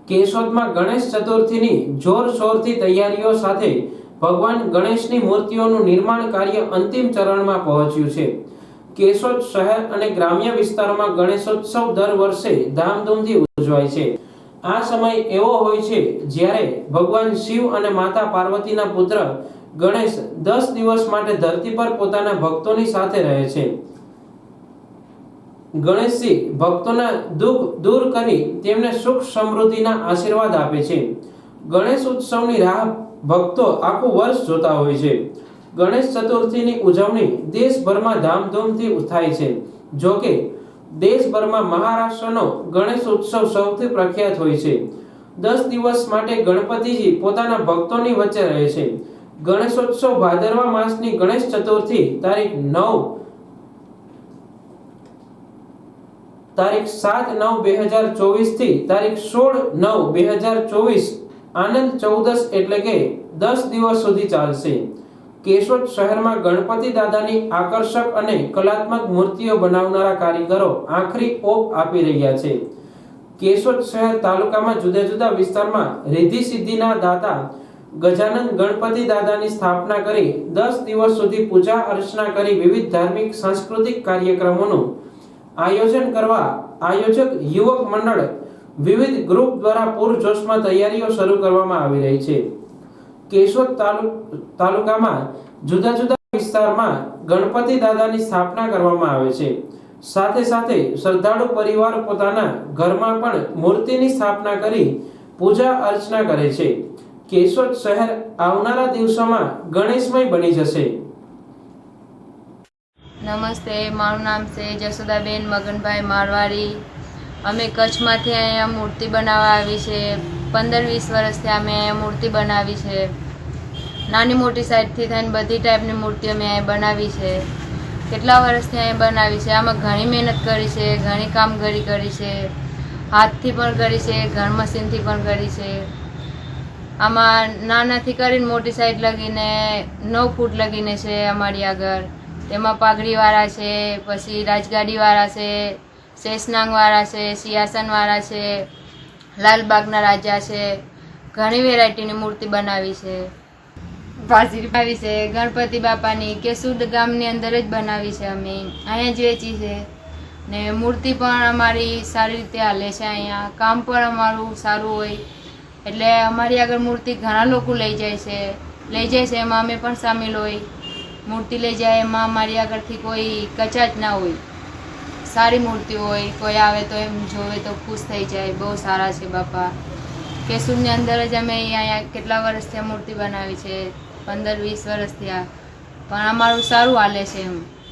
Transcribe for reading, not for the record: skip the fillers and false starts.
કેશોદમાં ગણેશ ચતુર્થીની જોરશોરથી તૈયારીઓ સાથે ભગવાન ગણેશની મૂર્તિઓનું નિર્માણ કાર્ય અંતિમ ચરણમાં પહોંચ્યું છે। કેશોદ શહેર અને ગ્રામ્ય વિસ્તારોમાં ગણેશોત્સવ દર વર્ષે ધામધૂમથી ઉજવાય છે। આ સમય એવો હોય છે જ્યારે ભગવાન શિવ અને માતા પાર્વતીના પુત્ર ગણેશ 10 દિવસ માટે ધરતી પર પોતાના ભક્તોની સાથે રહે છે। ગણેશજી ભક્તોના દુઃખ દૂર કરી તેમને સુખ સમૃદ્ધિના આશીર્વાદ આપે છે। ગણેશ ઉત્સવની રાહ ભક્તો આખું વર્ષ જોતા હોય છે। ગણેશ ચતુર્થીની ઉજવણી દેશભરમાં ધામધૂમથી થાય છે। જો કે દેશભરમાં મહારાષ્ટ્રનો ગણેશ ઉત્સવ સૌથી પ્રખ્યાત હોય છે। 10 દિવસ માટે ગણપતિજી પોતાના ભક્તોની વચ્ચે રહે છે। ગણેશોત્સવ ભાદરવા માસની ગણેશ ચતુર્થી તારીખ 7/9/2024 થી તારીખ 16/9/2024 આનંદ ચૌદસ એટલે કે 10 દિવસ સુધી ચાલશે। કેશોદ શહેરમાં ગણપતિ દાદાની આકર્ષક અને કલાત્મક મૂર્તિઓ બનાવનારા કારીગરો આખરી ઓપ આપી રહ્યા છે। કેશોદ શહેર તાલુકામાં જુદા જુદા વિસ્તારમાં રિદ્ધિ સિદ્ધિના દાતા ગજાનંદ ગણપતિ દાદાની સ્થાપના કરી 10 દિવસ સુધી પૂજા અર્ચના કરી વિવિધ ધાર્મિક સાંસ્કૃતિક કાર્યક્રમોનું આયોજન કરવા આયોજક યુવક મંડળ વિવિધ ગ્રુપ દ્વારા પૂરજોશમાં તૈયારીઓ શરૂ કરવામાં આવી રહી છે। કેશોદ તાલુકામાં જુદા જુદા વિસ્તારમાં ગણપતિ દાદાની સ્થાપના કરવામાં આવે છે। સાથે સાથે શ્રદ્ધાળુ પરિવારો પોતાના ઘરમાં પણ મૂર્તિની સ્થાપના કરી પૂજા અર્ચના કરે છે। કેશોદ શહેર આવનારા દિવસોમાં ગણેશમય બની જશે। નમસ્તે, મારું નામ છે જસોદાબેન મગનભાઈ મારવાડી। અમે કચ્છમાંથી અહીંયા મૂર્તિ બનાવવા આવી છે। 15-20 વર્ષથી અમે અહીંયા મૂર્તિ બનાવી છે। નાની મોટી સાઈઝથી થઈને બધી ટાઈપની મૂર્તિ અમે અહીંયા બનાવી છે। કેટલા વર્ષથી અહીંયા બનાવી છે। આમાં ઘણી મહેનત કરી છે, ઘણી કામગીરી કરી છે, હાથથી પણ કરી છે, ઘર મશીનથી પણ કરી છે। આમાં નાનાથી કરીને મોટી સાઈઝ લગીને 9 ફૂટ લગીને છે અમારી આગળ। તેમાં પાઘડીવાળા છે, પછી રાજગાડીવાળા છે, શેષનાગવાળા છે, સિંહાસનવાળા છે, લાલબાગના રાજા છે, ઘણી વેરાયટીની મૂર્તિ બનાવી છે। વાસી બનાવી છે ગણપતિ બાપાની કેશોદ ગામની અંદર જ બનાવી છે। અમે અહીંયા જ વેચી છે ને મૂર્તિ પણ અમારી સારી રીતે હાલે છે। અહીંયા કામ પણ અમારું સારું હોય એટલે અમારી આગળ મૂર્તિ ઘણા લોકો લઈ જાય છે એમાં અમે પણ સામેલ હોય। મૂર્તિ લઈ જાય એમાં અમારી આગળથી કોઈ કચાશ ના હોય, સારી મૂર્તિ હોય। કોઈ આવે તો એમ જોવે તો ખુશ થઈ જાય, બહુ સારા છે બાપા। કેશોદની અંદર જ અમે અહીંયા કેટલા વર્ષથી આ મૂર્તિ બનાવી છે, 15-20 વર્ષથી આ પણ અમારું સારું હાલે છે એમ।